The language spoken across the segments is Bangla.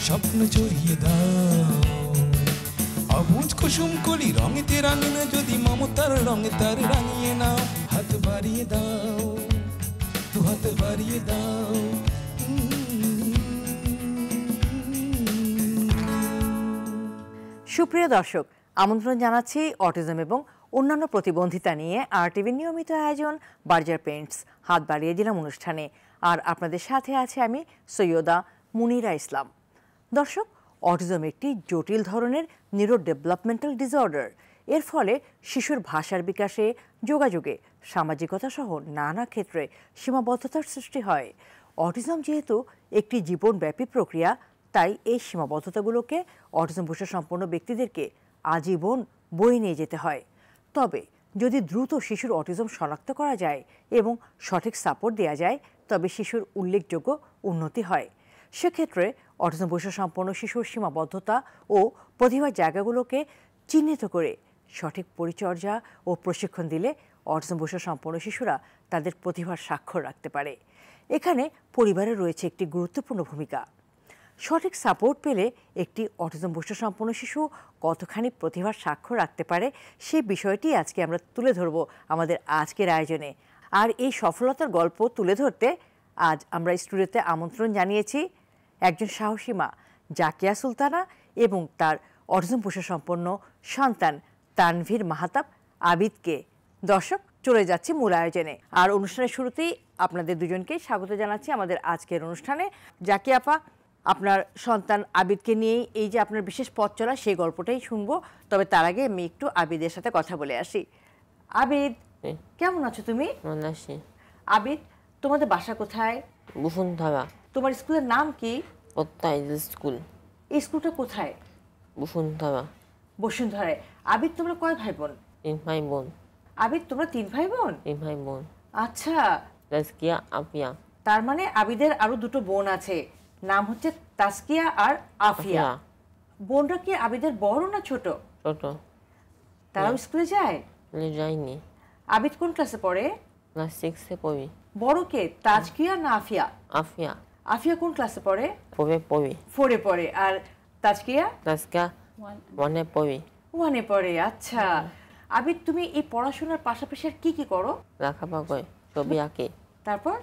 স্বপ্ন জড়িয়ে দাও অবুঝ কুসুম কলি রঙেতে রাঙিয়ে যদি মমতার রঙে তার রাঙিয়ে নাও হাত বাড়িয়ে দাও দু হাত বাড়িয়ে দাও সুপ্রিয় দর্শক, আমন্ত্রণ জানাচ্ছি অটিজম এবং অন্যান্য প্রতিবন্ধিতা নিয়ে RTV নিয়মিত আয়োজন বার্জার পেইন্টস হাত বাড়িয়ে দিলাম অনুষ্ঠানে। আর আপনাদের সাথে আছে আমি সৈয়দা মুনিরা ইসলাম। দর্শক, অটিজম একটি জটিল ধরনের নিউরো ডেভেলপমেন্টাল ডিসঅর্ডার। এর ফলে শিশুর ভাষার বিকাশে, যোগাযোগে, সামাজিকতা সহ নানা ক্ষেত্রে সীমাবদ্ধতার সৃষ্টি হয়। অটিজম যেহেতু একটি জীবনব্যাপী প্রক্রিয়া, তাই এই সীমাবদ্ধতাগুলোকে অটিজম বৈশিষ্ট্য সম্পন্ন ব্যক্তিদেরকে আজীবন বয়ে নিয়ে যেতে হয়। তবে যদি দ্রুত শিশুর অটিজম শনাক্ত করা যায় এবং সঠিক সাপোর্ট দেওয়া যায়, তবে শিশুর উল্লেখযোগ্য উন্নতি হয়। সেক্ষেত্রে অটিজম বৈশিষ্ট্য সম্পন্ন শিশুর সীমাবদ্ধতা ও প্রতিভার জায়গাগুলোকে চিহ্নিত করে সঠিক পরিচর্যা ও প্রশিক্ষণ দিলে অটিজম বৈশিষ্ট্য সম্পন্ন শিশুরা তাদের প্রতিভার স্বাক্ষর রাখতে পারে। এখানে পরিবারের রয়েছে একটি গুরুত্বপূর্ণ ভূমিকা। সঠিক সাপোর্ট পেলে একটি অটিজম বৈশিষ্ট্য সম্পন্ন শিশু কতখানি প্রতিভার স্বাক্ষর রাখতে পারে, সেই বিষয়টি আজকে আমরা তুলে ধরব আমাদের আজকের আয়োজনে। আর এই সফলতার গল্প তুলে ধরতে আজ আমরা স্টুডিওতে আমন্ত্রণ জানিয়েছি একজন সাহসী মা জাকিয়া সুলতানা এবং তার অটিজম বৈশিষ্ট্য সম্পন্ন সন্তান তানভীর মাহাতাব আবিদকে। দর্শক, চলে যাচ্ছি মূল আয়োজনে। আর অনুষ্ঠানের শুরুতেই আপনাদের দুজনকে স্বাগত জানাচ্ছি আমাদের আজকের অনুষ্ঠানে। জাকিয়া আপা, আপনার সন্তান আবিদকে নিয়েই এই যে আপনার বিশেষ পথ চলা, সেই গল্পটাই শুনবো। তবে তার আগে আমি একটু আবিদের সাথে কথা বলে আসি। আবিদ, কেমন আছো তুমি? আবিদ, তোমাদের বাসা কোথায়? বসুন্ধরা। তোমার স্কুলের নাম কি? স্কুল। এই স্কুলটা কোথায়? বসুন্ধরা। বসুন্ধরায়। আবিদ, তোমরা কয় ভাই বোন? 3 ভাই বোন। আবিদ, তোমরা 3 ভাই বোন? 3 ভাই বোন। আচ্ছা, তাসকিয়া, আফিয়া। তার মানে আবিদের আরো দুটো বোন আছে, নাম হচ্ছে তাসকিয়া আর আফিয়া। বোনরা কি আবিদের বড় না ছোট? ছোট। তারাও স্কুলে যায়? যায়নি। আবিদ কোন ক্লাসে পড়ে? ক্লাস 6-এ পড়ি। বড় কে, তাসকিয়া না আফিয়া? আফিয়া। আফিয়া কোন ক্লাসে পড়ে? 4-এ পড়ি। 4-এ পড়ে। আর তাসকিয়া? তাসকিয়া 1-এ পড়ি। 1-এ পড়ে। আচ্ছা আবিদ, তুমি এই পড়াশোনার পাশাপাশি আর কি কি করো? লেখাপড়া করি, ছবি আঁকি। তারপর?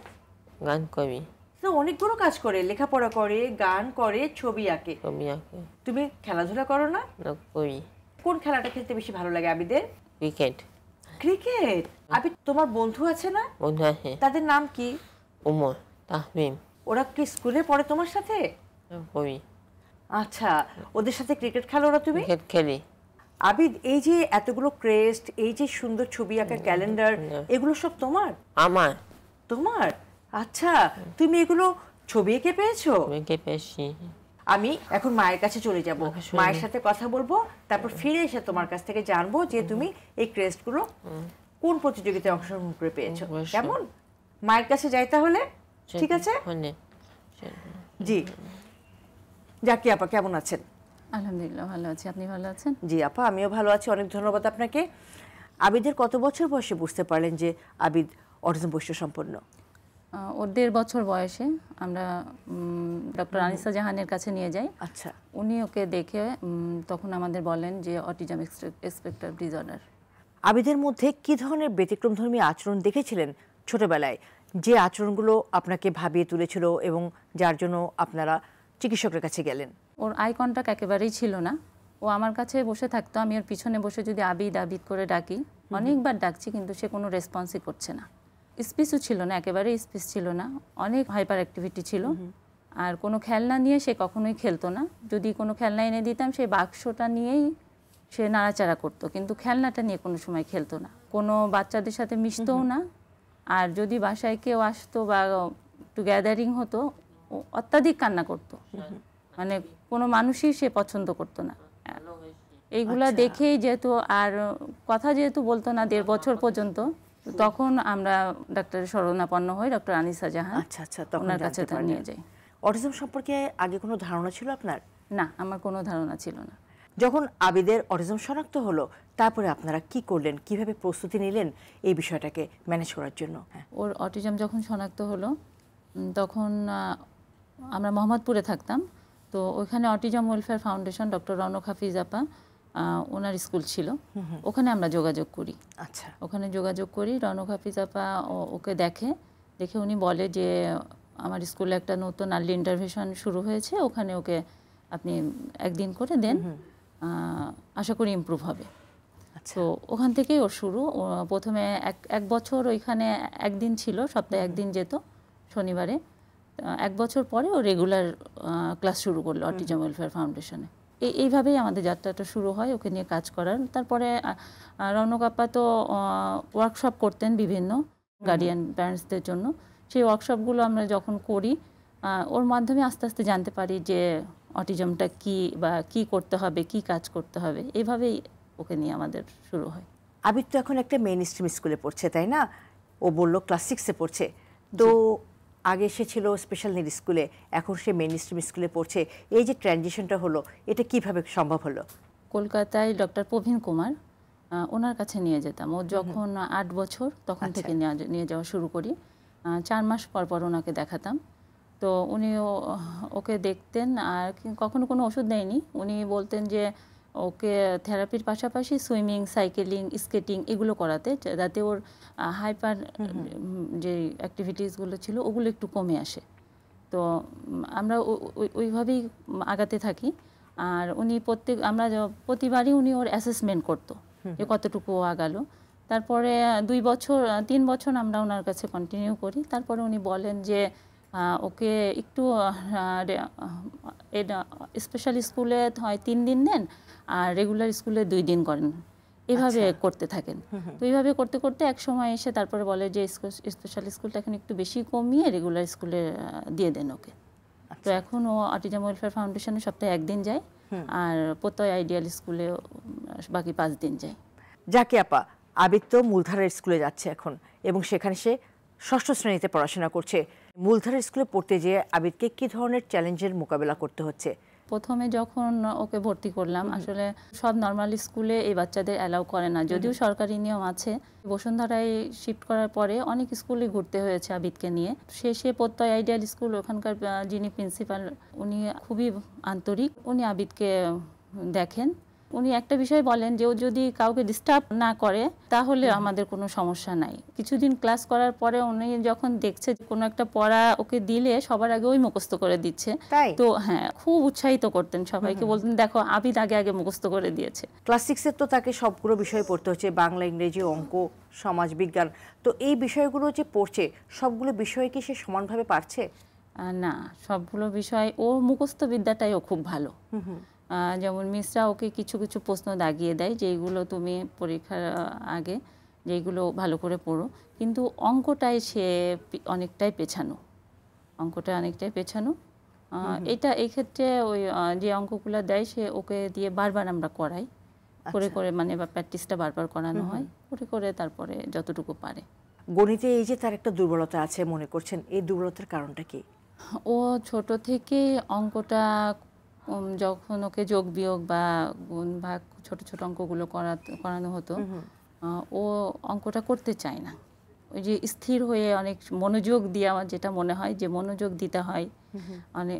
গান করি। তো অনেকগুলো কাজ করে, লেখাপড়া করে, গান করে, ছবি আঁকে। ছবি আঁকি। তুমি খেলাধুলা করো না? করি। কোন খেলাটা খেলতে বেশি ভালো লাগে আবিদের? ক্রিকেট। ক্রিকেট। আবিদ, তোমার বন্ধু আছে না? বন্ধু আছে। তাদের নাম কি? উমর, তাহমিম। ওরা কি স্কুলে পড়ে তোমার সাথে? পড়ি। আচ্ছা, ওদের সাথে ক্রিকেট খেলো না তুমি? ক্রিকেট খেলি। আবিদ, এই যে এতগুলো ক্রেস্ট, এই যে সুন্দর ছবি আঁকা ক্যালেন্ডার, এগুলো সব তোমার? আমার। তোমার? আচ্ছা, তুমি এগুলো ছবি এঁকে পেয়েছো? এঁকে পেয়েছি। আমি এখন মায়ের কাছে চলে যাব, মায়ের সাথে কথা বলবো, তারপর ফিরে এসে তোমার কাছ থেকে জানবো যে তুমি এই ক্রেস্টগুলো কোন প্রতিযোগিতায় অংশগ্রহণ করে পেয়েছো। কেমন? মায়ের কাছে যাই তাহলে, ঠিক আছে? জি। জাকিয়া আপা, কেমন আছেন? আলহামদুলিল্লাহ ভালো আছি, আপনি ভালো আছেন? জি আপা, আমিও ভালো আছি, অনেক ধন্যবাদ আপনাকে। আবিদের কত বছর বয়সে বুঝতে পারলেন যে আবিদ অটিজম বৈশিষ্ট্য সম্পন্ন? ওর 1.5 বছর বয়সে আমরা ডক্টর আনিসা জাহানের কাছে নিয়ে যাই। আচ্ছা। উনি ওকে দেখে তখন আমাদের বলেন যে অটিজম স্পেকট্রাম ডিসঅর্ডার। আবিদের মধ্যে কি ধরনের ব্যতিক্রমধর্মী আচরণ দেখেছিলেন ছোটবেলায়, যে আচরণগুলো আপনাকে ভাবিয়ে তুলেছিল এবং যার জন্য আপনারা চিকিৎসকের কাছে গেলেন? ওর আই কন্টাক্ট একেবারেই ছিল না। ও আমার কাছে বসে থাকতো, আমি ওর পিছনে বসে যদি আবিদ আবিদ করে ডাকি, অনেকবার ডাকছি কিন্তু সে কোনো রেসপন্সই করছে না। স্পিচও ছিল না, একেবারেই স্পিচ ছিল না, অনেক হাইপার অ্যাক্টিভিটি ছিল। আর কোনো খেলনা নিয়ে সে কখনোই খেলতো না। যদি কোনো খেলনা এনে দিতাম, সেই বাক্সটা নিয়েই সে নাড়াচাড়া করতো, কিন্তু খেলনাটা নিয়ে কোনো সময় খেলতো না, কোনো বাচ্চাদের সাথে মিশতোও না। আর যদি বাসায় কেউ আসতো বা একটু গ্যাদারিং হতো, ও অত্যাধিক কান্না করতো, মানে কোনো মানুষই সে পছন্দ করতো না। এইগুলা দেখেই যেহেতু, আর কথা যেহেতু বলতো না 1.5 বছর পর্যন্ত, তখন আমরা ডাক্তারের শরণাপন্ন হই, ডক্টর আনিসা জাহান। আচ্ছা আচ্ছা, তখন ওনার কাছে নিয়ে যাই। অটিজম সম্পর্কে আগে কোনো ধারণা ছিল আপনার? না, আমার কোনো ধারণা ছিল না। যখন আবিদের অটিজম শনাক্ত হলো, তারপরে আপনারা কি করলেন, কিভাবে প্রস্তুতি নিলেন এই বিষয়টাকে ম্যানেজ করার জন্য? ওর অটিজম যখন শনাক্ত হলো, তখন আমরা মোহাম্মদপুরে থাকতাম, তো তো ওইখানে autism welfare foundation doctor Raunak Hafiz আপা ওনার স্কুল ছিল, ওখানে আমরা যোগাযোগ করি। আচ্ছা, ওখানে যোগাযোগ করি, রনক হাফিজ আপা ওকে দেখে উনি বলে যে আমার স্কুলে একটা নতুন আর্লি ইন্টারভেনশন শুরু হয়েছে, ওখানে ওকে আপনি একদিন করে দেন, আশা করি ইমপ্রুভ হবে। তো ওখান থেকেই ওর শুরু। প্রথমে এক বছর ওইখানে একদিন ছিল, সপ্তাহে একদিন যেত শনিবারে। 1 বছর পরে ও রেগুলার ক্লাস শুরু করলো অটিজম ওয়েলফেয়ার ফাউন্ডেশনে। এইভাবেই আমাদের যাত্রাটা শুরু হয় ওকে নিয়ে কাজ করার। তারপরে রৌনক আপা তো ওয়ার্কশপ করতেন বিভিন্ন গার্ডিয়ান প্যারেন্টসদের জন্য। সেই ওয়ার্কশপগুলো আমরা যখন করি ওর মাধ্যমে আস্তে আস্তে জানতে পারি যে অটিজমটা কি বা কি করতে হবে, কি কাজ করতে হবে। এইভাবেই ওকে নিয়ে আমাদের শুরু হয়। আবির তো এখন একটা মেইন স্ট্রিম স্কুলে পড়ছে, তাই না? ও বললো ক্লাস 6-এ পড়ছে। তো আগে সে ছিল স্পেশাল নিড স্কুলে, এখন সে মেইন স্ট্রিম স্কুলে পড়ছে। এই যে ট্রানজিশনটা হলো, এটা কিভাবে সম্ভব হলো? কলকাতায় ডক্টর প্রবীণ কুমার, ওনার কাছে নিয়ে যেতাম। ও যখন 8 বছর তখন থেকে নিয়ে যাওয়া শুরু করি। 4 মাস পর পর ওনাকে দেখাতাম। তো উনি ওকে দেখতেন, আর কখনো কোনো ওষুধ দেয়নি। উনি বলতেন যে ওকে থেরাপির পাশাপাশি সুইমিং, সাইকেলিং, স্কেটিং এগুলো করাতে, যাতে ওর হাইপার যে অ্যাক্টিভিটিসগুলো ছিল ওগুলো একটু কমে আসে। তো আমরা ওইভাবেই আগাতে থাকি। আর উনি আমরা প্রতিবারই উনি ওর অ্যাসেসমেন্ট করতো যে কতটুকু আগালো। তারপরে 3 বছর আমরা ওনার কাছে কন্টিনিউ করি। তারপরে উনি বলেন যে ওকে একটু স্পেশাল স্কুলে হয় 3 দিন নেন, আর রেগুলার স্কুলে 2 দিন করেন, এভাবে করতে থাকেন। তো এইভাবে করতে করতে এক সময় এসে তারপরে বলে যে স্পেশাল স্কুলটা এখন একটু বেশি কমিয়ে রেগুলার স্কুলে দিয়ে দেন ওকে। তো এখন ও অটিজম ওয়েলফেয়ার ফাউন্ডেশনে সপ্তাহে 1 দিন যায়, আর প্রত্যয় আইডিয়াল স্কুলে বাকি 5 দিন যায়। যাকে আপা, আবির তো মূলধারার স্কুলে যাচ্ছে এখন, এবং সেখানে সে 6ষ্ঠ শ্রেণীতে পড়াশোনা করছে। মূলধারার স্কুলে পড়তে যেয়ে আবিরকে কি ধরনের চ্যালেঞ্জের মোকাবেলা করতে হচ্ছে? প্রথমে যখন ওকে ভর্তি করলাম, আসলে সব নর্মাল স্কুলে এই বাচ্চাদের অ্যালাউ করে না, যদিও সরকারি নিয়ম আছে। বসুন্ধরায় শিফট করার পরে অনেক স্কুলে ঘুরতে হয়েছে আবিদকে নিয়ে। শেষে প্রত্যয় আইডিয়াল স্কুল, ওখানকার যিনি প্রিন্সিপাল উনি খুবই আন্তরিক, উনি আবিদকে দেখেন। উনি একটা বিষয় বলেন যে ও যদি কাউকে ডিস্টার্ব না করে তাহলে আমাদের কোনো সমস্যা নাই। কিছুদিন ক্লাস করার পরে উনি যখন দেখছে কোনো একটা পড়া ওকে দিলে সবার আগে ওই মুখস্থ করে দিচ্ছে, তো হ্যাঁ খুব উৎসাহিত করতেন সবাইকে, বলতেন দেখো আবিদ আগে মুখস্থ করে দিয়েছে। ক্লাস 6-এর তো তাকে সবগুলো বিষয় পড়তে হচ্ছে, বাংলা, ইংরেজি, অঙ্ক, সমাজ বিজ্ঞান। তো এই বিষয়গুলো যে পড়ছে, সবগুলো বিষয় কি সে সমানভাবে পারছে? না, সবগুলো বিষয় ও মুখস্থ বিদ্যাটাই ও খুব ভালো। যেমন মিসরা ওকে কিছু কিছু প্রশ্ন দাগিয়ে দেয় যেগুলো তুমি পরীক্ষার আগে যেগুলো ভালো করে পড়ো, কিন্তু অঙ্কটায় সে অনেকটাই পেছানো। এটা এই ক্ষেত্রে ওই যে অঙ্কগুলো দেয় সে ওকে দিয়ে বারবার আমরা করাই, করে মানে বা প্র্যাকটিসটা বারবার করানো হয়, করে তারপরে যতটুকু পারে। গণিতে এই যে তার একটা দুর্বলতা আছে মনে করছেন, এই দুর্বলতার কারণটা কি? ও ছোট থেকে অঙ্কটা যখন ওকে যোগ বিয়োগ বা গুণ ভাগ ছোট ছোট অঙ্কগুলো করানো হতো, ও অঙ্কটা করতে চায় না। ওই যে স্থির হয়ে অনেক মনোযোগ দিয়ে, আমার যেটা মনে হয় যে মনোযোগ দিতে হয় অনেক,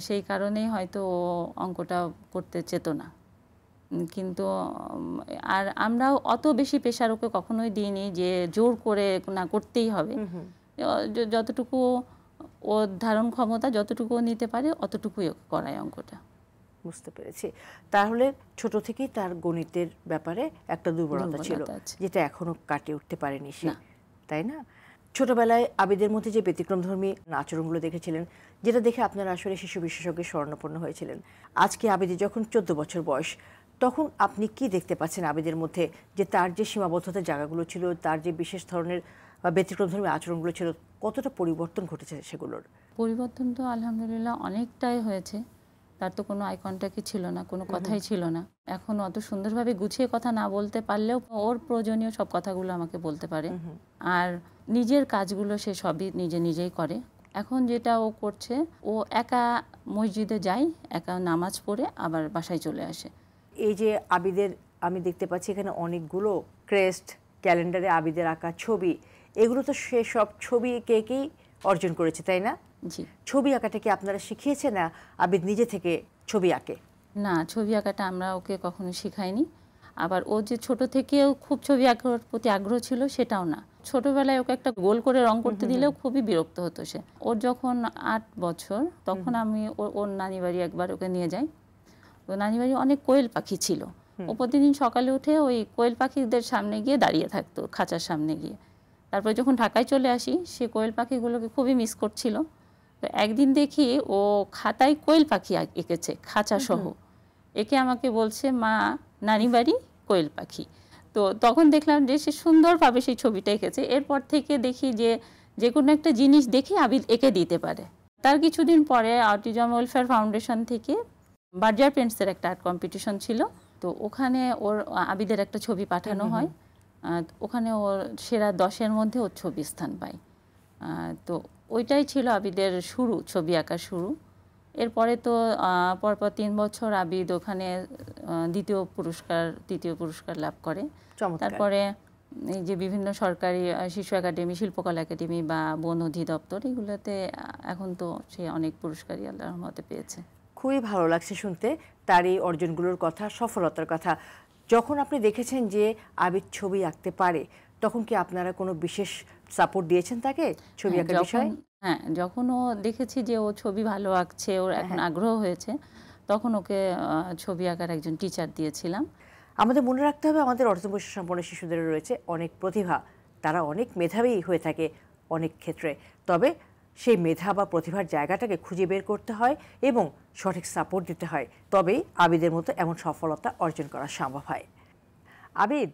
সেই কারণেই হয়তো ও অঙ্কটা করতে চেত না। কিন্তু আর আমরাও অত বেশি প্রেশার ওকে কখনোই দিইনি যে জোর করে না করতেই হবে। যতটুকু ও ধারণ ক্ষমতা, যতটুকু নিতে পারে অতটুকুই ওকে করায় অঙ্কটা। বুঝতে পেরেছি। তাহলে ছোট থেকেই তার গণিতের ব্যাপারে একটা দুর্বলতা ছিল, যেটা এখনো কাটিয়ে উঠতে পারেনি সে, তাই না? ছোটবেলায় আবিদের মধ্যে যে ব্যতিক্রমধর্মী আচরণগুলো দেখেছিলেন, যেটা দেখে আপনারা আসলে শিশু বিশেষজ্ঞের শরণাপন্ন হয়েছিলেন। আজকে আবিদের যখন 14 বছর বয়স, তখন আপনি কি দেখতে পাচ্ছেন আবিদের মধ্যে, যে তার যে সীমাবদ্ধতার জায়গাগুলো ছিল, তার যে বিশেষ ধরনের ব্যতিক্রমধর্মী আচরণগুলো ছিল, কতটা পরিবর্তন ঘটেছে সেগুলোর? পরিবর্তন তো আলহামদুলিল্লাহ অনেকটাই হয়েছে। তার তো কোনো আই কন্ট্যাক্টই ছিল না, কোনো কথাই ছিল না। এখন অত সুন্দরভাবে গুছিয়ে কথা না বলতে পারলেও ওর প্রয়োজনীয় সব কথাগুলো আমাকে বলতে পারে। আর নিজের কাজগুলো সে সবই নিজেই করে। এখন যেটা ও করছে, ও একা মসজিদে যায়, একা নামাজ পড়ে আবার বাসায় চলে আসে। এই যে আবিদের, আমি দেখতে পাচ্ছি এখানে অনেকগুলো ক্রেস্ট, ক্যালেন্ডারে আবিদের আঁকা ছবি, এগুলো তো সে সব ছবি কেকেই অর্জন করেছে, তাই না? জি। ছবি আঁকাটা কি আপনারা শিখিয়েছে না আবিদ নিজে থেকে ছবি আঁকে? না, ছবি আঁকাটা আমরা ওকে কখনো শিখাইনি। আবার ও যে ছোট থেকেও খুব ছবি আঁকার প্রতি আগ্রহ ছিল সেটাও না। ছোটবেলায় ওকে একটা গোল করে রং করতে দিলেও খুবই বিরক্ত হতো সে। ওর যখন 8 বছর তখন আমি ওর নানি বাড়ি একবার ওকে নিয়ে যাই। ও নানি বাড়ি অনেক কোয়েল পাখি ছিল। ও প্রতিদিন সকালে উঠে ওই কোয়েল পাখিদের সামনে গিয়ে দাঁড়িয়ে থাকতো, খাঁচার সামনে গিয়ে। তারপরে যখন ঢাকায় চলে আসি সে কোয়েল পাখিগুলোকে খুবই মিস করছিল। তো একদিন দেখি ও খাতায় কোয়েল পাখি এঁকেছে খাঁচা সহ। একে আমাকে বলছে, মা নানি বাড়ি কোয়েল পাখি। তো তখন দেখলাম যে সে সুন্দরভাবে সেই ছবিটা এঁকেছে। এরপর থেকে দেখি যে কোনো একটা জিনিস দেখে আবিদ এঁকে দিতে পারে। তার কিছুদিন পরে অটিজম ওয়েলফেয়ার ফাউন্ডেশন থেকে বার্জার পেন্টসের একটা আর্ট কম্পিটিশন ছিল। তো ওখানে ওর আবিদের একটা ছবি পাঠানো হয়। ওখানে ওর সেরা 10-এর মধ্যে ওর ছবি স্থান পায়। তো ওইটাই ছিল আবিদের শুরু, ছবি আঁকার শুরু। এরপরে তো পরপর 3 বছর আবিদ ওখানে দ্বিতীয় পুরস্কার লাভ করে। তারপরে এই যে বিভিন্ন সরকারি শিশু একাডেমি, শিল্পকলা একাডেমি বা বন অধিদপ্তর, এগুলোতে এখন তো সে অনেক পুরস্কারই আল্লাহর রহমতে পেয়েছে। খুবই ভালো লাগছে শুনতে তার এই অর্জনগুলোর কথা, সফলতার কথা। যখন আপনি দেখেছেন যে আবিদ ছবি আঁকতে পারে তখন কি আপনারা কোনো বিশেষ সাপোর্ট দিয়েছেন তাকে ছবি আঁকার বিষয়ে? হ্যাঁ, যখন ও দেখেছি যে ও ছবি ভালো আঁকছে, ওর এখন আগ্রহ হয়েছে, তখন ওকে ছবি আঁকার একজন টিচার দিয়েছিলাম। আমাদের মনে রাখতে হবে আমাদের অটিজম বৈশিষ্ট্য সম্পন্ন শিশুদের রয়েছে অনেক প্রতিভা, তারা অনেক মেধাবী হয়ে থাকে অনেক ক্ষেত্রে। তবে সেই মেধা বা প্রতিভার জায়গাটাকে খুঁজে বের করতে হয় এবং সঠিক সাপোর্ট দিতে হয়, তবেই আবিদের মতো এমন সফলতা অর্জন করা সম্ভব হয়। আবিদ,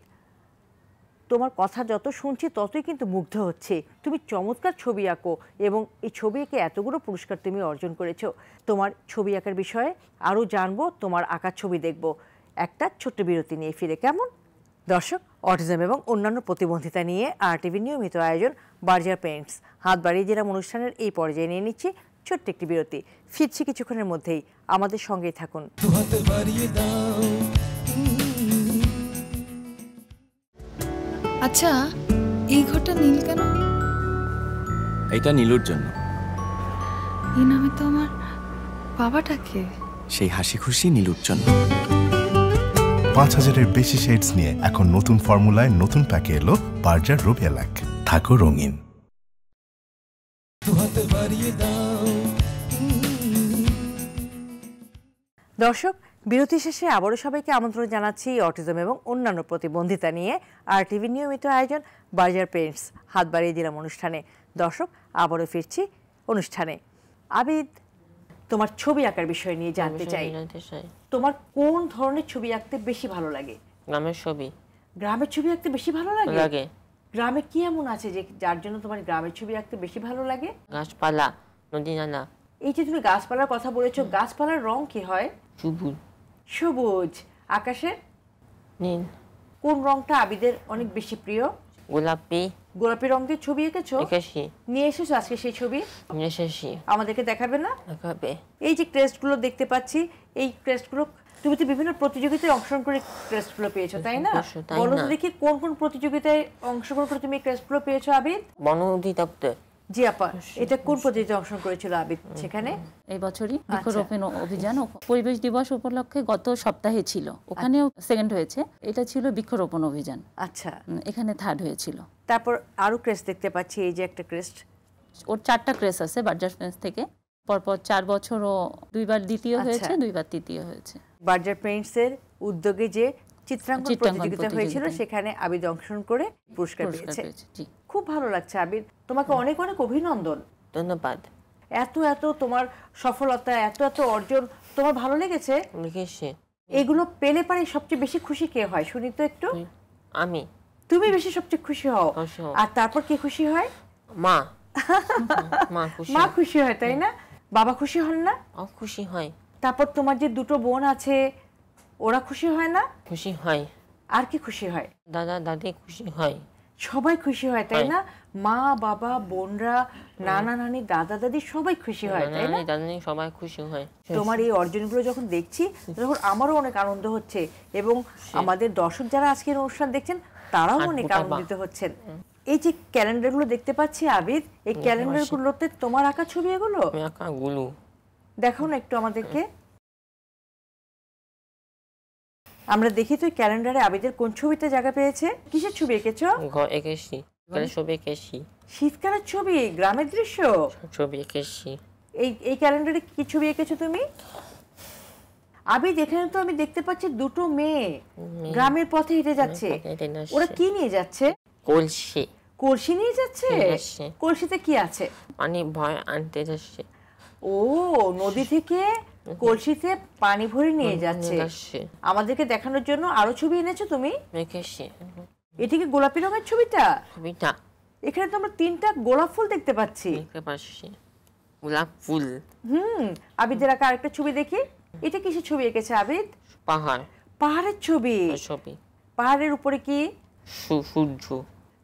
তোমার কথা যত শুনছি ততই কিন্তু মুগ্ধ হচ্ছে। তুমি চমৎকার ছবি আঁকো এবং এই ছবি এঁকে এতগুলো পুরস্কার তুমি অর্জন করেছো। তোমার ছবি আঁকার বিষয়ে আরও জানবো, তোমার আঁকার ছবি দেখব। একটা ছোট্ট বিরতি নিয়ে ফিরে কেমন? দর্শক, অটিজম এবং অন্যান্য প্রতিবন্ধিতা নিয়ে RTV নিয়মিত আয়োজন বার্জার পেইন্টস হাত বাড়িয়ে দিলাম অনুষ্ঠানের এই পর্যায়ে নিয়ে নিচ্ছি ছোট্ট একটি বিরতি। ফিরছি কিছুক্ষণের মধ্যেই, আমাদের সঙ্গেই থাকুন। আচ্ছা, এই ঘরটা নীল কেন? এটা নীলুর জন্য। এই নামে তো আমার বাবাটাকে। সেই হাসি খুশি নীলুর জন্য। 5000-এর বেশি শেডস নিয়ে এখন নতুন ফর্মুলায় নতুন প্যাকে এলো বার্জার রুবিয়া ল্যাক। থাকো রঙিন। দর্শক, বিরতি শেষে আবারও সবাইকে আমন্ত্রণ জানাচ্ছি অটিজম এবং অন্যান্য প্রতিবন্ধিতা নিয়ে RTV নিয়মিত আয়োজন বার্জার পেইন্টস হাত বাড়িয়ে দিলাম অনুষ্ঠানে। দর্শক, আবারও ফিরছি অনুষ্ঠানে। আবিদ, তোমার ছবি আঁকার বিষয় নিয়ে জানতে চাই। তোমার কোন ধরনের ছবি আঁকতে বেশি ভালো লাগে? গ্রামের ছবি। গ্রামের ছবি আঁকতে বেশি ভালো লাগে? গ্রামে কি এমন আছে যে যার জন্য তোমার গ্রামের ছবি আঁকতে বেশি ভালো লাগে? গাছপালা, নদী নালা। এই যে তুমি গাছপালার কথা বলেছো, গাছপালার রং কি হয়? সবুজ। সবুজ। আকাশের? নীল। কোন রংটা আবিদের অনেক বেশি প্রিয়? গোলাপি। গোলাপি রং দিয়ে ছবি এঁকেছো? এঁকেছি। নিয়ে এসেছো আজকে সেই ছবি? নিয়ে এসেছি। আমাদেরকে দেখাবে না? দেখাবে। এই যে ক্রেস্টগুলো দেখতে পাচ্ছি, এই ক্রেস্টগুলো তুমি তো বিভিন্ন প্রতিযোগিতায় অংশগ্রহণ করে ক্রেস্টগুলো পেয়েছো, তাই না? বলো তো দেখি কোন কোন প্রতিযোগিতায় অংশগ্রহণ করে তুমি ক্রেস্টগুলো পেয়েছো আবিদ? বন অধিদপ্তর। জি আপা, এটা কোন প্রতিযোগিতায় অংশগ্রহণ করেছিল আবিদ সেখানে? এই বছরই বৃক্ষরোপণ অভিযান পরিবেশ দিবস উপলক্ষে গত সপ্তাহে ছিল, ওখানেও সেকেন্ড হয়েছে। এটা ছিল বৃক্ষরোপণ অভিযান। আচ্ছা, এখানে থার্ড হয়েছিল। তারপর আরো ক্রেস্ট দেখতে পাচ্ছি, এই যে একটা ক্রেস্ট। ওর 4টা ক্রেস্ট আছে বার্জার পেইন্টস থেকে। পরপর 4 বছর ও 2বার দ্বিতীয় হয়েছে, 2বার তৃতীয় হয়েছে। বার্জার পেইন্টস এর উদ্যোগে যে চিত্রাঙ্কন প্রতিযোগিতা হয়েছিল সেখানে আবিদ অংশগ্রহণ করে পুরস্কার পেয়েছে। খুব ভালো লাগছে আবিদ, তোমাকে অনেক অনেক অভিনন্দন। ধন্যবাদ। এত এত তোমার সফলতা, এত এত অর্জন, তোমার ভালো লেগেছে? এগুলো পেলে পারে সবচেয়ে বেশি খুশি কে হয় শুনি তো একটু? আমি। তুমি বেশি সবচেয়ে খুশি হও? আর তারপর কে খুশি হয়? মা। মা খুশি হয়, তাই না? বাবা খুশি হন না? খুশি হয়। তারপর তোমার যে দুটো বোন আছে ওরা খুশি হয় না? খুশি হয়। আর কি খুশি হয়? দাদা দাদি খুশি হয়। সবাই খুশি হয়, তাই না? মা বাবা বোনরা, নানা নানি দাদা দাদি সবাই খুশি হয়, তাই না? দাদি সবাই খুশি হয়। তোমার এই অর্জনগুলো যখন দেখছি তখন আমারও অনেক আনন্দ হচ্ছে এবং আমাদের দর্শক যারা আজকের অনুষ্ঠান দেখছেন তারাও অনেক আনন্দিত হচ্ছেন। এই যে ক্যালেন্ডারগুলো দেখতে পাচ্ছি আবিদ, এই ক্যালেন্ডারগুলোতে তোমার আঁকা ছবি এগুলো? আমি আঁকা গুলো দেখাও না একটু আমাদেরকে। আমরা দেখি তো ক্যালেন্ডারে আবিদের কোন ছবিতে জায়গা পেয়েছে। কিসের ছবি এঁকেছো? ঘর এঁকেছি, ছবি এঁকেছি, শীতকালের ছবি, গ্রামের দৃশ্য ছবি এঁকেছি। এই ক্যালেন্ডারে কি ছবি এঁকেছো তুমি? আবিদ, এখানে তো আমি দেখতে পাচ্ছি দুটো মেয়ে গ্রামের পথে হেঁটে যাচ্ছে। ওরা কি নিয়ে যাচ্ছে? কলসি। কলসি নিয়ে যাচ্ছে? কলসিতে কি আছে? পানি ভয় আনতে যাচ্ছে। ও, নদী থেকে কলসিতে পানি ভরে নিয়ে যাচ্ছে আমাদেরকে দেখানোর জন্য। আরো ছবি এনেছো তুমি? এঁকেছি। এদিকে গোলাপি রঙের ছবিটা, ছবিটা এখানে তো আমরা 3টা গোলাপ ফুল দেখতে পাচ্ছি। দেখতে পাচ্ছি গোলাপ ফুল। আবিদের আঁকা আরেকটা ছবি দেখি। এটা কিসের ছবি এঁকেছে আবিদ? পাহাড়। পাহাড়ের ছবি। ছবি পাহাড়ের উপরে কি? সূর্য।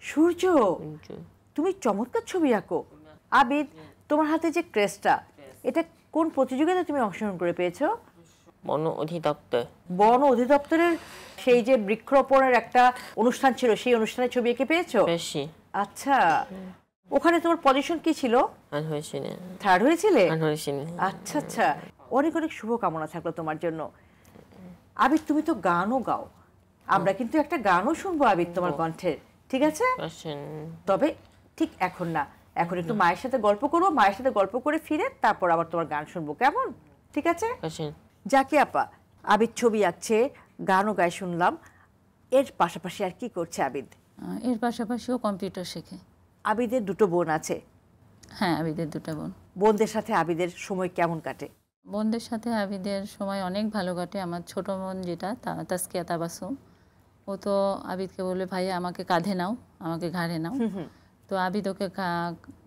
সূর্য। তুমি চমৎকার ছবি আঁকো আবিদ। তোমার হাতে যে ক্রেস্টটা, এটা কোন প্রতিযোগিতায় তুমি অংশগ্রহণ করে পেয়েছো? বন অধিদপ্তর। বন অধিদপ্তরের সেই যে বৃক্ষরোপণের একটা অনুষ্ঠান ছিল, সেই অনুষ্ঠানের ছবি এঁকে পেয়েছো? বেশি। আচ্ছা, ওখানে তোমার পজিশন কি ছিল? থার্ড হয়েছিলে? আচ্ছা আচ্ছা, অনেক অনেক শুভকামনা থাকলো তোমার জন্য। আবিদ, তুমি তো গানও গাও, আমরা কিন্তু একটা গানও শুনবো আবিদ তোমার কণ্ঠের, ঠিক আছে? তবে ঠিক এখন না, এখন একটু মায়ের সাথে গল্প করবো, মায়ের সাথে গল্প করে ফিরে তারপর আবার তোমার গান শুনবো, কেমন? ঠিক আছে? জাকি আপা, আবিদ ছবি আঁকছে, গানও গায়ে শুনলাম, এর পাশাপাশি আর কি করছে আবিদ? এর পাশাপাশিও কম্পিউটার শেখে। আবিদের দুটো বোন আছে? হ্যাঁ, আবিদের দুটো বোন। বোনদের সাথে আবিদের সময় কেমন কাটে? বোনদের সাথে আবিদের সময় অনেক ভালো কাটে। আমার ছোট বোন যেটা তাসকিয়া তাবাসুম, ও তো আবিদকে বলে ভাইয়া আমাকে কাঁধে নাও, আমাকে ঘাড়ে নাও। তো আবিদ ওকে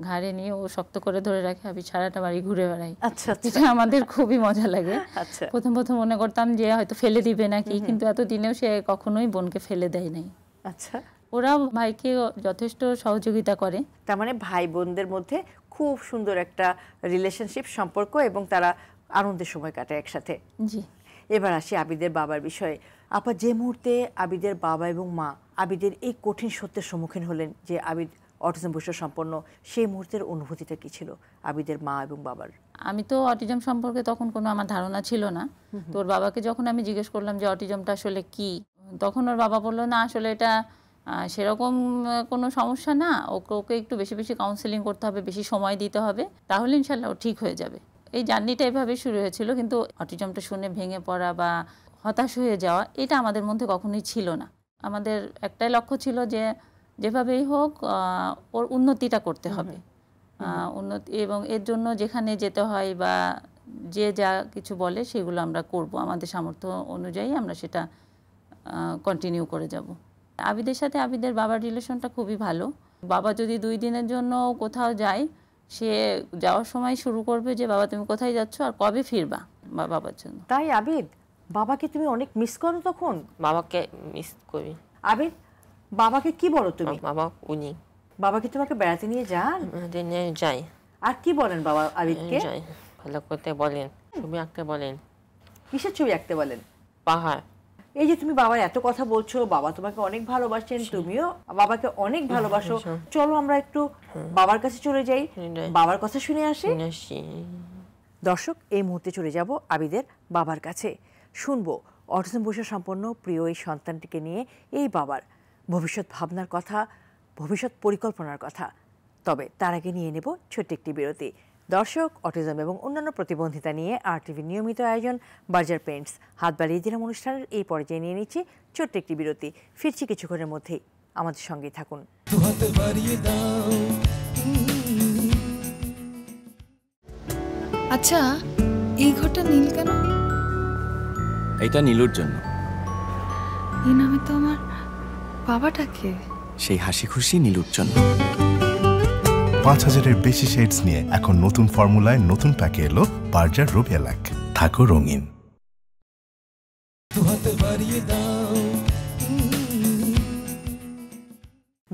ঘাড়ে নিয়ে ও শক্ত করে ধরে রাখে, আবিদ সারাটা বাড়ি ঘুরে বেড়াই। আচ্ছা, এটা আমাদের খুবই মজা লাগে। আচ্ছা, প্রথম প্রথম মনে করতাম যে হয়তো ফেলে দিবে নাকি, কিন্তু এতদিনেও সে কখনোই বোনকে ফেলে দেয় নাই। আচ্ছা, ওরা ভাইকে যথেষ্ট সহযোগিতা করে। তার মানে ভাই বোনদের মধ্যে খুব সুন্দর একটা রিলেশনশিপ, সম্পর্ক, এবং তারা আনন্দের সময় কাটায় একসাথে। জি। এবার আসি আবিদের বাবার বিষয়ে। আপা, যে মুহূর্তে আবিদের বাবা এবং মা আবিদের এই কঠিন সত্যের সম্মুখীন হলেন যে আবিদ অটিজম বৈশিষ্ট্য সম্পন্ন, সেই মুহূর্তের অনুভূতিটা কি ছিল আবিদের মা এবং বাবার? আমি তো অটিজম সম্পর্কে তখন কোনো আমার ধারণা ছিল না। তোর বাবাকে যখন আমি জিজ্ঞেস করলাম যে অটিজমটা আসলে কি, তখন ওর বাবা বললো না আসলে এটা সেরকম কোনো সমস্যা না, ওকে একটু বেশি বেশি কাউন্সেলিং করতে হবে, বেশি সময় দিতে হবে, তাহলে ইনশাল্লাহ ও ঠিক হয়ে যাবে। এই জার্নিটা এভাবে শুরু হয়েছিল। কিন্তু অটিজমটা শুনে ভেঙে পড়া বা হতাশ হয়ে যাওয়া, এটা আমাদের মধ্যে কখনোই ছিল না। আমাদের একটাই লক্ষ্য ছিল যে যেভাবেই হোক ওর উন্নতিটা করতে হবে, উন্নতি, এবং এর জন্য যেখানে যেতে হয় বা যে যা কিছু বলে সেগুলো আমরা করব, আমাদের সামর্থ্য অনুযায়ী আমরা সেটা কন্টিনিউ করে যাব। আবিদের সাথে আবিদের বাবার রিলেশনটা খুবই ভালো। বাবা যদি 2 দিনের জন্য কোথাও যায়, সে যাওয়ার সময় শুরু করবে যে বাবা তুমি কোথায় যাচ্ছ আর কবে ফিরবা বাবার জন্য। তাই আবিদ, বাবাকে তুমি অনেক মিস করো তখন? বাবাকে মিস করি। আবিদ, বাবাকে কি বলো তুমি? বাবা উনি বাবাকে তোমাকে বেড়াতে নিয়ে যান? নিয়ে যাই। আর কি বলেন বাবা আবিদকে? ভালো করতে বলেন, ছবি আঁকতে বলেন। কিসের ছবি আঁকতে বলেন? পাহাড়। এই যে তুমি বাবার এত কথা বলছো, বাবা তোমাকে অনেক ভালোবাসেন, তুমিও বাবাকে অনেক ভালোবাসো, চলো আমরা একটু বাবার কাছে চলে যাই, বাবার কথা শুনে আসি। দর্শক, এই মুহূর্তে চলে যাব আবিদের বাবার কাছে, শুনবো অটিজম বৈশিষ্ট্য সম্পন্ন প্রিয় এই সন্তানটিকে নিয়ে এই বাবার ভবিষ্যৎ ভাবনার কথা, ভবিষ্যৎ পরিকল্পনার কথা। তবে তার আগে নিয়ে নেব ছোট্ট একটি বিরতি। দর্শক, অটিজম এবং অন্যান্য প্রতিবন্ধিতা নিয়ে RTV নিয়মিত আয়োজন বার্জার পেইন্টস হাত বাড়িয়ে দিলাম অনুষ্ঠানের এই পর্যায়ে নিয়ে নিচ্ছি ছোট্ট একটি বিরতি। ফিরছি কিছুক্ষণের মধ্যেই, আমাদের সঙ্গেই থাকুন। আচ্ছা, এই ঘরটা নীল কেন? এটা নীলুর জন্য। এই নামে তো আমার বাবাটাকে। সেই হাসি খুশি নীলুর জন্য। 5000-এর বেশি শেডস নিয়ে এখন নতুন ফর্মুলায় নতুন প্যাকে এলো বার্জার রুবিয়া ল্যাক। থাকো রঙিন।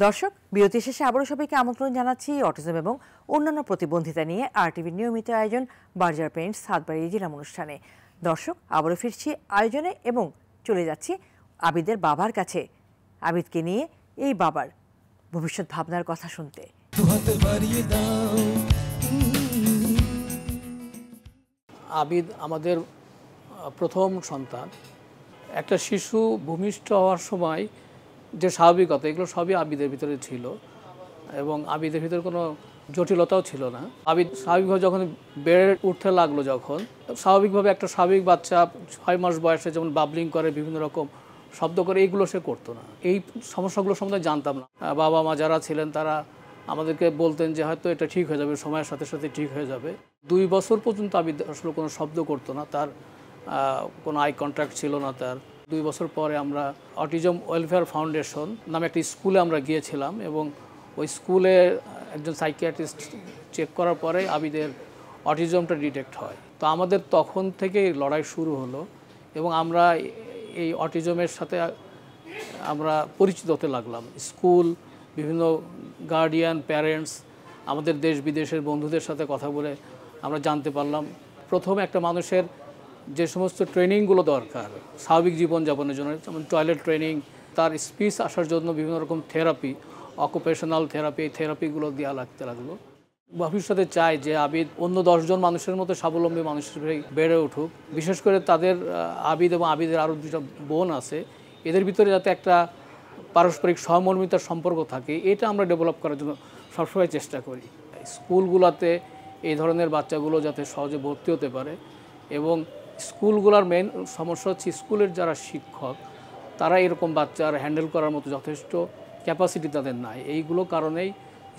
দর্শক, বিরতি শেষে আবারও সবাইকে আমন্ত্রণ জানাচ্ছি অটিজম এবং অন্যান্য প্রতিবন্ধিতা নিয়ে RTV নিয়মিত আয়োজন বার্জার পেইন্টস হাত বাড়িয়ে দিলাম অনুষ্ঠানে। দর্শক, আবারও ফিরছি আয়োজনে এবং চলে যাচ্ছি আবিদের বাবার কাছে। আবিদকে নিয়ে এই বাবার ভবিষ্যৎ ভাবনার কথা শুনতে। দুহাত বাড়িয়ে দাও। আবিদ আমাদের প্রথম সন্তান। একটা শিশু ভূমিষ্ঠ হওয়ার সময় যে স্বাভাবিকতা, এগুলো সবই আবিদের ভিতরে ছিল এবং আবিদের ভিতরে কোনো জটিলতাও ছিল না। আবিদ স্বাভাবিকভাবে যখন বেড়ে উঠতে লাগলো, যখন স্বাভাবিকভাবে একটা স্বাভাবিক বাচ্চা 6 মাস বয়সে যেমন বাবলিং করে, বিভিন্ন রকম শব্দ করে, এইগুলো সে করতো না। এই সমস্যাগুলো সম্বন্ধে জানতাম না। বাবা মা যারা ছিলেন তারা আমাদেরকে বলতেন যে হয়তো এটা ঠিক হয়ে যাবে, সময়ের সাথে সাথে ঠিক হয়ে যাবে। 2 বছর পর্যন্ত আবিদ আসলে কোনো শব্দ করতো না, তার কোনো আই কন্ট্যাক্ট ছিল না তার। 2 বছর পরে আমরা অটিজম ওয়েলফেয়ার ফাউন্ডেশন নামে একটা স্কুলে আমরা গিয়েছিলাম এবং ওই স্কুলে একজন সাইকিয়াট্রিস্ট চেক করার পরে আবিদের অটিজমটা ডিটেক্ট হয়। তো আমাদের তখন থেকে লড়াই শুরু হলো এবং আমরা এই অটিজমের সাথে আমরা পরিচিত হতে লাগলাম। স্কুল, বিভিন্ন গার্ডিয়ান, প্যারেন্টস, আমাদের দেশ বিদেশের বন্ধুদের সাথে কথা বলে আমরা জানতে পারলাম প্রথমে একটা মানুষের যে সমস্ত ট্রেনিংগুলো দরকার স্বাভাবিক জীবনযাপনের জন্য, যেমন টয়লেট ট্রেনিং, তার স্পিচ আসার জন্য বিভিন্ন রকম থেরাপি, অকুপেশনাল থেরাপি, এই থেরাপিগুলো দেওয়া লাগতে লাগলো। ভবিষ্যতে চাই যে আবিদ অন্য 10 জন মানুষের মতো স্বাবলম্বী মানুষের বেড়ে উঠুক। বিশেষ করে তাদের আবিদ এবং আবিদের আরও 2টা বোন আছে, এদের ভিতরে যাতে একটা পারস্পরিক সহমর্মিতার সম্পর্ক থাকে, এটা আমরা ডেভেলপ করার জন্য সবসময় চেষ্টা করি। স্কুলগুলোতে এই ধরনের বাচ্চাগুলো যাতে সহজে ভর্তি হতে পারে এবং স্কুলগুলোর মেন সমস্যা হচ্ছে স্কুলের যারা শিক্ষক তারা এরকম বাচ্চার হ্যান্ডেল করার মতো যথেষ্ট ক্যাপাসিটি তাদের নাই। এইগুলো কারণেই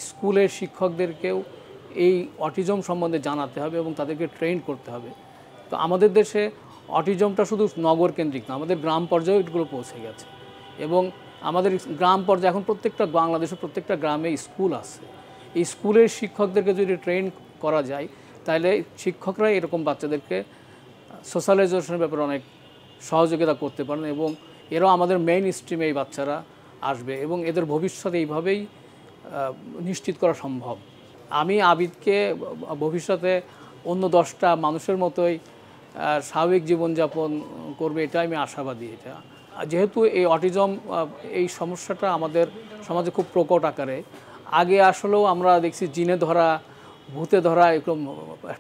স্কুলের শিক্ষকদেরকেও এই অটিজম সম্বন্ধে জানাতে হবে এবং তাদেরকে ট্রেন করতে হবে। তো আমাদের দেশে অটিজমটা শুধু নগর কেন্দ্রিক না, আমাদের গ্রাম পর্যায়েও এগুলো পৌঁছে গেছে এবং আমাদের গ্রাম পর্যায়ে এখন প্রত্যেকটা বাংলাদেশের প্রত্যেকটা গ্রামে স্কুল আছে। এই স্কুলের শিক্ষকদেরকে যদি ট্রেন করা যায় তাহলে শিক্ষকরা এরকম বাচ্চাদেরকে সোশ্যালাইজেশনের ব্যাপারে অনেক সহযোগিতা করতে পারেন এবং এরাও আমাদের মেইন স্ট্রিমে এই বাচ্চারা আসবে এবং এদের ভবিষ্যৎ এইভাবেই নিশ্চিত করা সম্ভব। আমি আবিদকে ভবিষ্যতে অন্য 10টা মানুষের মতোই স্বাভাবিক জীবনযাপন করবে, এটা আমি আশাবাদী। এটা যেহেতু এই অটিজম এই সমস্যাটা আমাদের সমাজে খুব প্রকট আকারে, আগে আসলেও আমরা দেখছি জিনে ধরা, ভূতে ধরা এরকম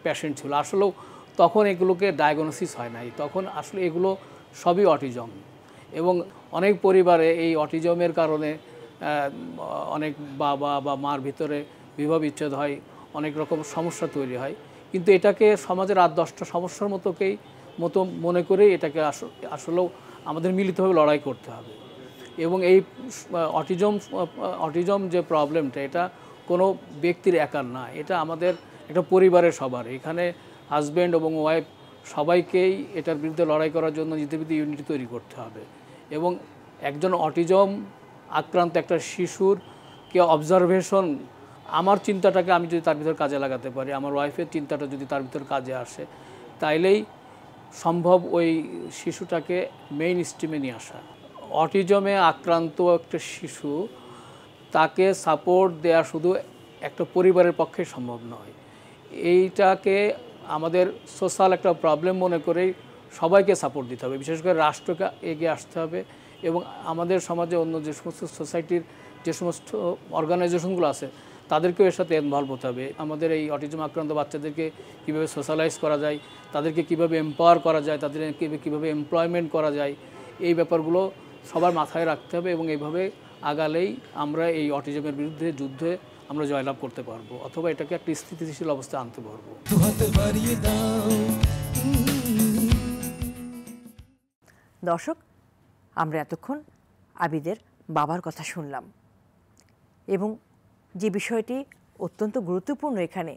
পেশেন্ট ছিল, আসলেও তখন এগুলোকে ডায়াগনোসিস হয় নাই, তখন আসলে এগুলো সবই অটিজম। এবং অনেক পরিবারে এই অটিজমের কারণে অনেক বাবা বা মার ভিতরে বিবাহ বিচ্ছেদ হয়, অনেক রকম সমস্যা তৈরি হয়, কিন্তু এটাকে সমাজের 8-10টা সমস্যার মতো মনে করেই এটাকে আসলেও আমাদের মিলিতভাবে লড়াই করতে হবে। এবং এই অটিজম যে প্রবলেমটা, এটা কোনো ব্যক্তির একার না, এটা আমাদের একটা পরিবারের সবার। এখানে হাজব্যান্ড এবং ওয়াইফ সবাইকেই এটার বিরুদ্ধে লড়াই করার জন্য নিজেদের ভিতরে ইউনিটি তৈরি করতে হবে। এবং একজন অটিজম আক্রান্ত একটা শিশুর কে অবজারভেশন, আমার চিন্তাটাকে আমি যদি তার ভিতর কাজে লাগাতে পারি, আমার ওয়াইফের চিন্তাটা যদি তার ভিতর কাজে আসে, তাইলেই সম্ভব ওই শিশুটাকে মেইন স্ট্রিমে নিয়ে আসা। অটিজমে আক্রান্ত একটা শিশু, তাকে সাপোর্ট দেওয়া শুধু একটা পরিবারের পক্ষে সম্ভব নয়, এইটাকে আমাদের সোশ্যাল একটা প্রবলেম মনে করেই সবাইকে সাপোর্ট দিতে হবে, বিশেষ করে রাষ্ট্রকে এগিয়ে আসতে হবে এবং আমাদের সমাজে অন্য যে সমস্ত সোসাইটির যে সমস্ত অর্গানাইজেশনগুলো আছে তাদেরকেও এর সাথে ইনভলভ হতে হবে। আমাদের এই অটিজম আক্রান্ত বাচ্চাদেরকে কীভাবে সোশ্যালাইজ করা যায়, তাদেরকে কীভাবে এম্পাওয়ার করা যায়, তাদেরকে কীভাবে এমপ্লয়মেন্ট করা যায়, এই ব্যাপারগুলো সবার মাথায় রাখতে হবে এবং এইভাবে আগালেই আমরা এই অটিজমের বিরুদ্ধে যুদ্ধে আমরা জয়লাভ করতে পারবো, অথবা এটাকে একটা স্থিতিশীল অবস্থায় আনতে পারবো। দর্শক, আমরা এতক্ষণ আবিদের বাবার কথা শুনলাম এবং যে বিষয়টি অত্যন্ত গুরুত্বপূর্ণ, এখানে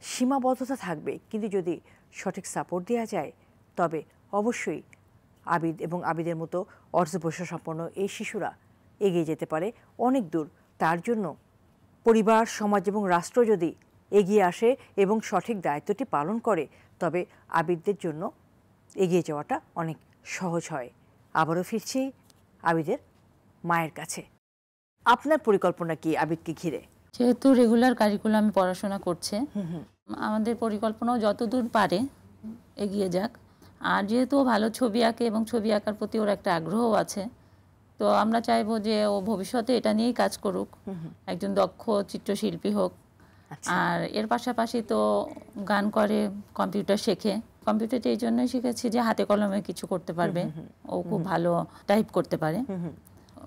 সীমাবদ্ধতা থাকবে, কিন্তু যদি সঠিক সাপোর্ট দেওয়া যায় তবে অবশ্যই আবিদ এবং আবিদের মতো অর্থবৈশ্য সম্পন্ন এই শিশুরা এগিয়ে যেতে পারে অনেক দূর। তার জন্য পরিবার, সমাজ এবং রাষ্ট্র যদি এগিয়ে আসে এবং সঠিক দায়িত্বটি পালন করে তবে আবিদদের জন্য এগিয়ে যাওয়াটা অনেক সহজ হয়। আবারও ফিরছি আবিদের মায়ের কাছে। আপনার পরিকল্পনা কি আবিদকে ঘিরে? যেহেতু রেগুলার কারিকুলামে পড়াশোনা করছে, আমাদের পরিকল্পনাও যতদূর পারে এগিয়ে যাক। আর যেহেতু ভালো ছবি আঁকে এবং ছবি আঁকার প্রতি ওর একটা আগ্রহ আছে, তো আমরা চাইবো যে ও ভবিষ্যতে এটা নিয়েই কাজ করুক, একজন দক্ষ চিত্রশিল্পী হোক। আর এর পাশাপাশি তো গান করে, কম্পিউটার শেখে। কম্পিউটারটা এই জন্যই শিখেছি যে হাতে কলমে কিছু করতে পারবে, ও খুব ভালো টাইপ করতে পারে।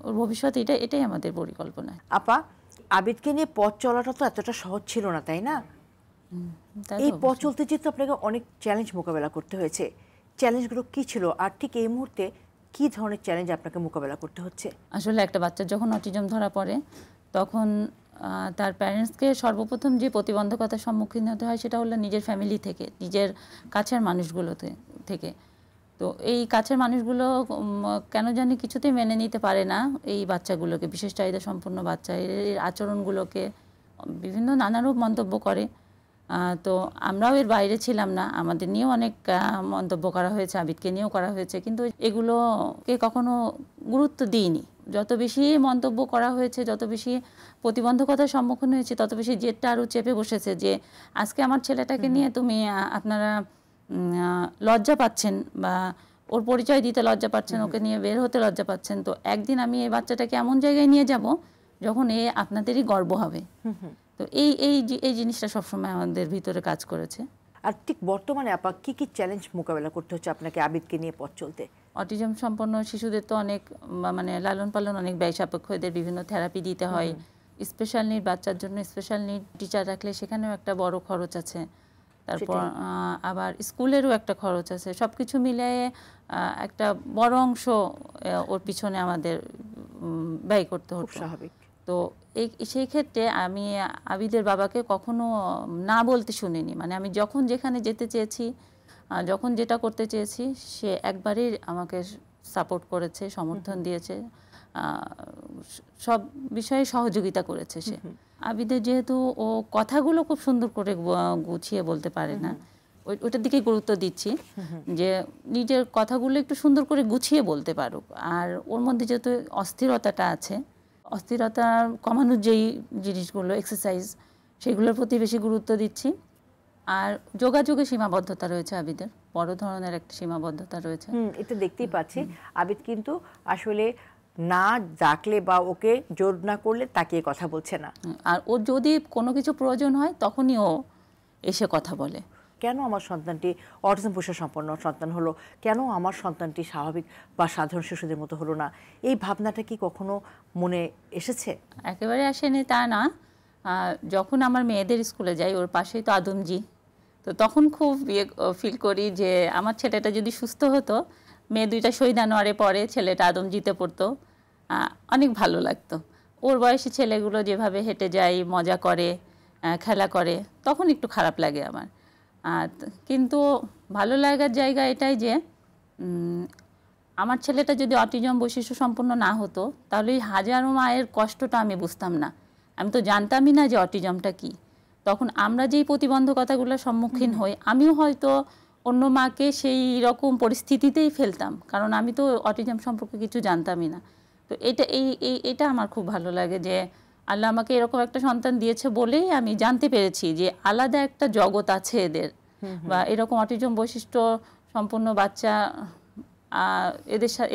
ওর ভবিষ্যৎ এটাই আমাদের পরিকল্পনা। আপা, আবিদকে নিয়ে পথ চলাটা তো এতটা সহজ ছিল না, তাই না? এই পথ চলতে যেতে আপনাকে অনেক চ্যালেঞ্জ মোকাবেলা করতে হয়েছে। চ্যালেঞ্জগুলো কি ছিল, আর ঠিক এই মুহূর্তে কি ধরনের চ্যালেঞ্জ আপনাকে মোকাবেলা করতে হচ্ছে? আসলে একটা বাচ্চার যখন অটিজম ধরা পড়ে তখন তার প্যারেন্টসকে সর্বপ্রথম যে প্রতিবন্ধকতার সম্মুখীন হতে হয় সেটা হলো নিজের ফ্যামিলি থেকে, নিজের কাছের মানুষগুলোতে থেকে। তো এই কাছের মানুষগুলো কেন জানি কিছুতেই মেনে নিতে পারে না এই বাচ্চাগুলোকে, বিশেষ চাহিদা সম্পন্ন বাচ্চা, এর আচরণগুলোকে বিভিন্ন নানারূপ মন্তব্য করে। তো আমরাও এর বাইরে ছিলাম না, আমাদের নিয়েও অনেক মন্তব্য করা হয়েছে, আবিদকে নিয়েও করা হয়েছে, কিন্তু এগুলোকে কখনো গুরুত্ব দিইনি। যত বেশি মন্তব্য করা হয়েছে, যত বেশি প্রতিবন্ধকতার সম্মুখীন হয়েছে, তত বেশি জেদটা আরও চেপে বসেছে যে আজকে আমার ছেলেটাকে নিয়ে আপনারা লজ্জা পাচ্ছেন বা ওর পরিচয় দিতে লজ্জা পাচ্ছেন, ওকে নিয়ে বের হতে লজ্জা পাচ্ছেন। তো একদিন আমি এই বাচ্চাটাকে এমন জায়গায় নিয়ে যাব যখন আপনাদেরই গর্ব হবে। তো এই জিনিসটা সবসময় আমাদের ভিতরে কাজ করেছে। আর ঠিক বর্তমানে আপা কি কি চ্যালেঞ্জ মোকাবেলা করতে হচ্ছে আপনাকে আবিদকে নিয়ে পথ চলতে? অটিজম সম্পন্ন শিশুদের তো অনেক লালন পালন অনেক ব্যয় সাপেক্ষ, এদের বিভিন্ন থেরাপি দিতে হয়। স্পেশাল নিড বাচ্চার জন্য স্পেশাল নিড টিচার রাখলে সেখানেও একটা বড় খরচ আছে। তারপর আবার স্কুলেরও একটা খরচ আছে। সব কিছু মিলিয়ে একটা বড় অংশ ওর পিছনে আমাদের ব্যয় করতে হতো। স্বাভাবিক। তো সেই ক্ষেত্রে আমি আবিদের বাবাকে কখনো না বলতে শুনিনি। মানে আমি যখন যেখানে যেতে চেয়েছি, যখন যেটা করতে চেয়েছি, সে একবারই আমাকে সাপোর্ট করেছে, সমর্থন দিয়েছে, সব বিষয়ে সহযোগিতা করেছে সে। আবিদের যেহেতু ও কথাগুলো খুব সুন্দর করে গুছিয়ে বলতে পারে না, ওইটার দিকে গুরুত্ব দিচ্ছি যে নিজের কথাগুলো একটু সুন্দর করে গুছিয়ে বলতে পারুক। আর ওর মধ্যে যেহেতু অস্থিরতাটা আছে, অস্থিরতা কমানোর যেই জিনিসগুলো এক্সারসাইজ, সেগুলোর প্রতি বেশি গুরুত্ব দিচ্ছি। আর যোগাযোগে সীমাবদ্ধতা রয়েছে আবিদের, বড় ধরনের একটা সীমাবদ্ধতা রয়েছে। এটা দেখতেই পাচ্ছি। আবিদ কিন্তু আসলে না ডাকলে বা ওকে জোর না করলে তাকিয়ে কথা বলছে না। আর ওর যদি কোনো কিছু প্রয়োজন হয় তখনই ও এসে কথা বলে। কেন আমার সন্তানটি অটিজম বৈশিষ্ট্য সম্পন্ন সন্তান হলো, কেন আমার সন্তানটি স্বাভাবিক বা সাধারণ শিশুদের মতো হলো না, এই ভাবনাটা কি কখনো মনে এসেছে? একেবারে আসেনি তা না। যখন আমার মেয়েদের স্কুলে যাই, ওর পাশেই তো আদমজি, তো তখন খুব ফিল করি যে আমার ছেলেটা যদি সুস্থ হতো, মেয়ে দুইটা শহীদ আনোয়ারে পড়ে, ছেলেটা আদমজিতে পড়তো, অনেক ভালো লাগতো। ওর বয়সী ছেলেগুলো যেভাবে হেঁটে যায়, মজা করে, খেলা করে, তখন একটু খারাপ লাগে আমার। কিন্তু ভালো লাগার জায়গা এটাই যে আমার ছেলেটা যদি অটিজম বৈশিষ্ট্য সম্পন্ন না হতো, তাহলে এই হাজারো মায়ের কষ্টটা আমি বুঝতাম না। আমি তো জানতামই না যে অটিজমটা কি। তখন আমরা যেই প্রতিবন্ধকতাগুলোর সম্মুখীন হই, আমিও হয়তো অন্য মাকে সেই রকম পরিস্থিতিতেই ফেলতাম, কারণ আমি তো অটিজম সম্পর্কে কিছু জানতামই না। তো এটা আমার খুব ভালো লাগে যে আল্লাহ আমাকে এরকম একটা সন্তান দিয়েছে বলেই আমি জানতে পেরেছি যে আলাদা একটা জগৎ আছে এদের, বা এরকম অটিজম বৈশিষ্ট্য সম্পন্ন বাচ্চা,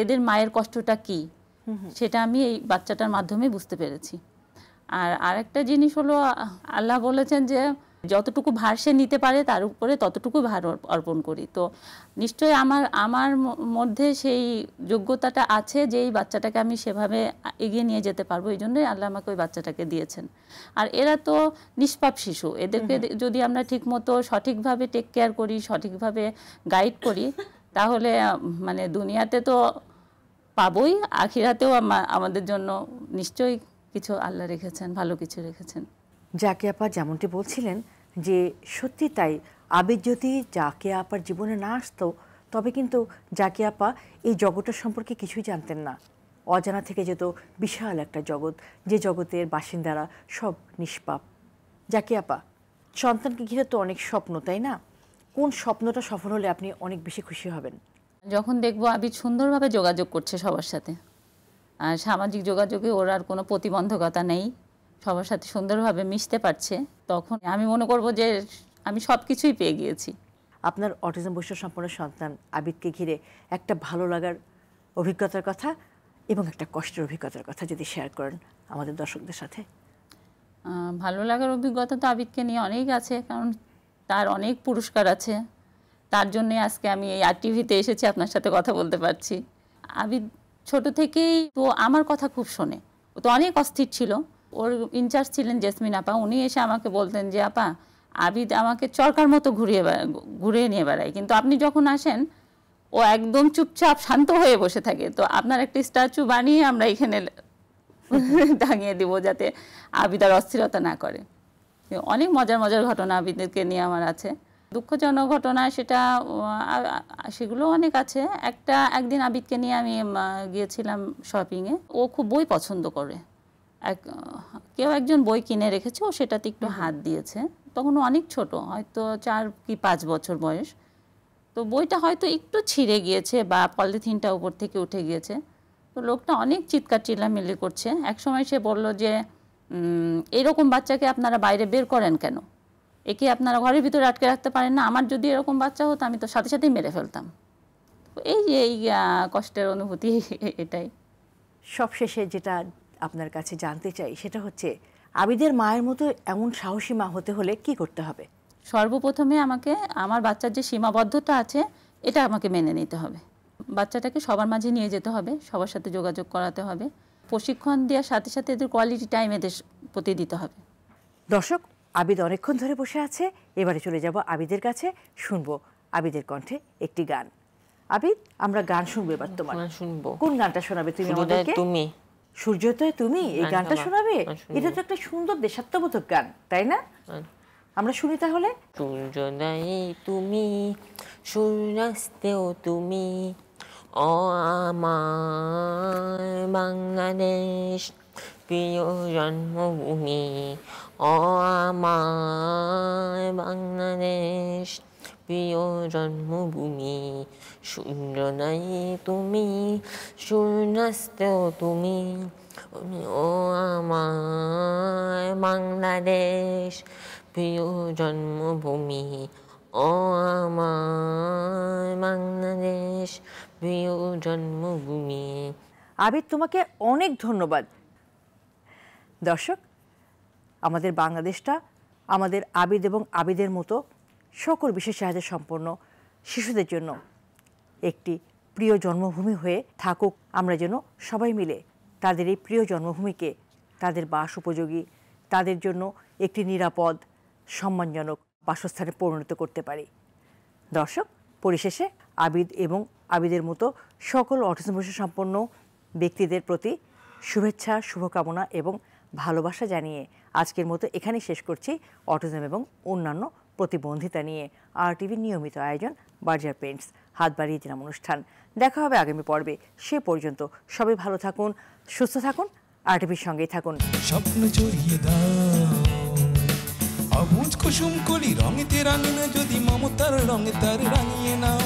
এদের মায়ের কষ্টটা কি, সেটা আমি এই বাচ্চাটার মাধ্যমে বুঝতে পেরেছি। আর আরেকটা জিনিস হলো, আল্লাহ বলেছেন যে যতটুকু ভার সে নিতে পারে তার উপরে ততটুকু ভার অর্পণ করি। তো নিশ্চয়ই আমার মধ্যে সেই যোগ্যতাটা আছে যে এই বাচ্চাটাকে আমি সেভাবে এগিয়ে নিয়ে যেতে পারবো, এই জন্যই আল্লাহ আমাকে ওই বাচ্চাটাকে দিয়েছেন। আর এরা তো নিষ্পাপ শিশু, এদেরকে যদি আমরা ঠিকমতো সঠিকভাবে টেক কেয়ার করি, সঠিকভাবে গাইড করি, তাহলে মানে দুনিয়াতে তো পাবোই, আখিরাতেও আমাদের জন্য নিশ্চয়ই কিছু আল্লাহ রেখেছেন, ভালো কিছু রেখেছেন। জাকিয়া আপা যেমনটি বলছিলেন যে সত্যি তাই, আবিদ যদি জাকিয়া আপার জীবনে না আসতো, তবে কিন্তু জাকিয়া আপা এই জগতের সম্পর্কে কিছুই জানতেন না। অজানা থেকে যেত বিশাল একটা জগৎ, যে জগতের বাসিন্দারা সব নিষ্পাপ। জাকিয়া আপা, সন্তানকে ঘিরে তো অনেক স্বপ্ন, তাই না? কোন স্বপ্নটা সফল হলে আপনি অনেক বেশি খুশি হবেন? যখন দেখবো আবিদ সুন্দরভাবে যোগাযোগ করছে সবার সাথে, আর সামাজিক যোগাযোগে ওর আর কোনো প্রতিবন্ধকতা নেই, সবার সাথে সুন্দরভাবে মিশতে পারছে, তখন আমি মনে করব যে আমি সব কিছুই পেয়ে গিয়েছি। আপনার অটিজম বৈশিষ্ট্য সম্পন্ন সন্তান আবিদকে ঘিরে একটা ভালো লাগার অভিজ্ঞতার কথা এবং একটা কষ্টের অভিজ্ঞতার কথা যদি শেয়ার করেন আমাদের দর্শকদের সাথে। ভালো লাগার অভিজ্ঞতা তো আবিদকে নিয়ে অনেক আছে, কারণ তার অনেক পুরস্কার আছে। তার জন্যে আজকে আমি এই RTV-তে এসেছি, আপনার সাথে কথা বলতে পারছি। আবিদ ছোট থেকেই তো আমার কথা খুব শোনে। ও তো অনেক অস্থির ছিল। ওর ইনচার্জ ছিলেন জেসমিন আপা, উনি এসে আমাকে বলতেন যে আপা আবিদ আমাকে চরকার মতো ঘুরিয়ে নিয়ে বেড়ায়, কিন্তু আপনি যখন আসেন ও একদম চুপচাপ শান্ত হয়ে বসে থাকে। তো আপনার একটা স্ট্যাচু বানিয়ে আমরা এখানে টাঙিয়ে দিব যাতে আবিদ আর অস্থিরতা না করে। অনেক মজার মজার ঘটনা আবিদকে নিয়ে আমার আছে। দুঃখজনক ঘটনা সেগুলো অনেক আছে। একদিন আবিদকে নিয়ে আমি গিয়েছিলাম শপিংয়ে। ও খুব বই পছন্দ করে। কেউ একজন বই কিনে রেখেছে, ও সেটাতে একটু হাত দিয়েছে। তখন ও অনেক ছোট, হয়তো 4 কি 5 বছর বয়স। তো বইটা হয়তো একটু ছিঁড়ে গিয়েছে বা পলিথিনটা উপর থেকে উঠে গিয়েছে। তো লোকটা অনেক চিৎকার চিল্লামিল্লি করছে। একসময় সে বলল যে এরকম বাচ্চাকে আপনারা বাইরে বের করেন কেন? একে আপনারা ঘরের ভিতরে আটকে রাখতে পারেন না? আমার যদি এরকম বাচ্চা হতো আমি তো সাথে সাথেই মেরে ফেলতাম। এই যে এই কষ্টের অনুভূতি এটাই। সবশেষে যেটা আপনার কাছে জানতে চাই সেটা হচ্ছে আবিদের মায়ের মতো এমন সাহসী মা হতে হলে কি করতে হবে? সর্বপ্রথমে আমাকে আমার বাচ্চার যে সীমাবদ্ধতা আছে এটা আমাকে মেনে নিতে হবে। বাচ্চাটাকে সবার মাঝে নিয়ে যেতে হবে, সবার সাথে যোগাযোগ করাতে হবে, প্রশিক্ষণ দেওয়ার সাথে সাথে এদের কোয়ালিটি টাইম এদের প্রতি দিতে হবে। দর্শক, আবিদ অনেকক্ষণ ধরে বসে আছে, এবারে চলে যাব আবিদের কাছে, শুনবো আবিদের কণ্ঠে একটি গান। আবিদ, আমরা গান শুনবো এবার তোমার। শুনবো। কোন গানটা শোনাবে তুমি আমাদেরকে? তুমি সূর্যোদয় তুমি, এই গানটা শোনাবে? এটা তো একটা সুন্দর দেশাত্মবোধক গান, তাই না? আমরা শুনি তাহলে। সূর্যোদয় তুমি, সূর্যাস্তেও তুমি, ও আমার বাংলাদেশ প্রিয় জন্মভূমি, ও আমার বাংলাদেশ প্রিয় জন্মভূমি। সূর্যোদয় তুমি, সূর্যাস্তেও তুমি, ও আমার বাংলাদেশ প্রিয় জন্মভূমি, ও আমার বাংলাদেশ প্রিয় জন্মভূমি। আবিদ, তোমাকে অনেক ধন্যবাদ। দর্শক, আমাদের বাংলাদেশটা আমাদের আবিদ এবং আবিদের মতো সকল বিশেষ চাহিদা সম্পন্ন শিশুদের জন্য একটি প্রিয় জন্মভূমি হয়ে থাকুক। আমরা যেন সবাই মিলে তাদের এই প্রিয় জন্মভূমিকে তাদের বাস উপযোগী, তাদের জন্য একটি নিরাপদ সম্মানজনক বাসস্থানে পরিণত করতে পারি। দর্শক, পরিশেষে আবিদ এবং আবিদের মতো সকল অটিজম সম্পন্ন ব্যক্তিদের প্রতি শুভেচ্ছা, শুভকামনা এবং ভালোবাসা জানিয়ে আজকের মতো এখানেই শেষ করছি অটিজম এবং অন্যান্য প্রতিবন্ধিতা নিয়ে RTV নিয়মিত আয়োজন বার্জার পেন্টস হাত বাড়িয়ে দিলাম অনুষ্ঠান। দেখা হবে আগামী পর্বে। সে পর্যন্ত সবাই ভালো থাকুন, সুস্থ থাকুন, RTVর সঙ্গেই থাকুন। স্বপ্ন জড়িয়ে দাও অবুঝ কুসুম কলি রঙেতে রাঙিয়ে, যদি মমতার রঙে তার রাঙিয়ে নাও।